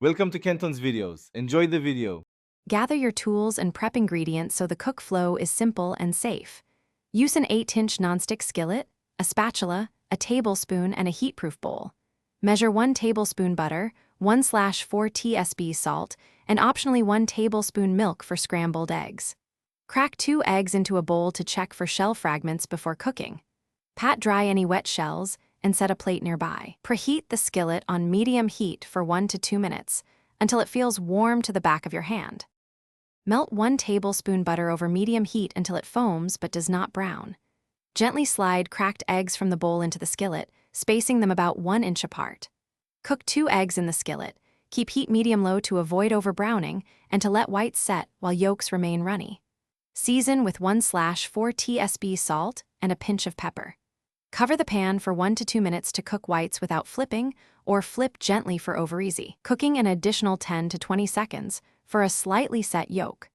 Welcome to Kenton's videos. Enjoy the video. Gather your tools and prep ingredients so the cook flow is simple and safe. Use an 8-inch nonstick skillet, a spatula, a tablespoon, and a heatproof bowl. Measure 1 tablespoon butter, 1/4 tsp salt, and optionally 1 tablespoon milk for scrambled eggs. Crack 2 eggs into a bowl to check for shell fragments before cooking. Pat dry any wet shells and set a plate nearby. Preheat the skillet on medium heat for 1 to 2 minutes until it feels warm to the back of your hand. Melt 1 tablespoon butter over medium heat until it foams but does not brown. Gently slide cracked eggs from the bowl into the skillet, spacing them about 1 inch apart. Cook 2 eggs in the skillet. Keep heat medium-low to avoid overbrowning and to let whites set while yolks remain runny. Season with 1/4 tsp salt and a pinch of pepper. Cover the pan for 1 to 2 minutes to cook whites without flipping, or flip gently for over-easy, cooking an additional 10 to 20 seconds for a slightly set yolk.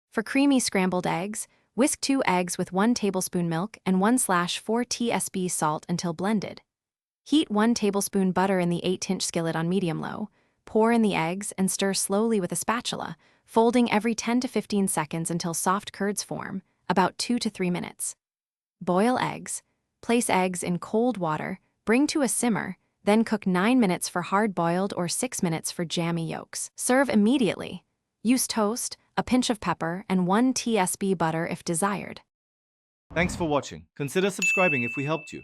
For creamy scrambled eggs, whisk 2 eggs with 1 tablespoon milk and 1/4 tsp salt until blended. Heat 1 tablespoon butter in the 8-inch skillet on medium-low, pour in the eggs and stir slowly with a spatula, folding every 10 to 15 seconds until soft curds form, about 2 to 3 minutes. Boil eggs. Place eggs in cold water, bring to a simmer, then cook 9 minutes for hard-boiled or 6 minutes for jammy yolks. Serve immediately. Use toast, a pinch of pepper, and 1 tsp butter if desired. Thanks for watching. Consider subscribing if we helped you.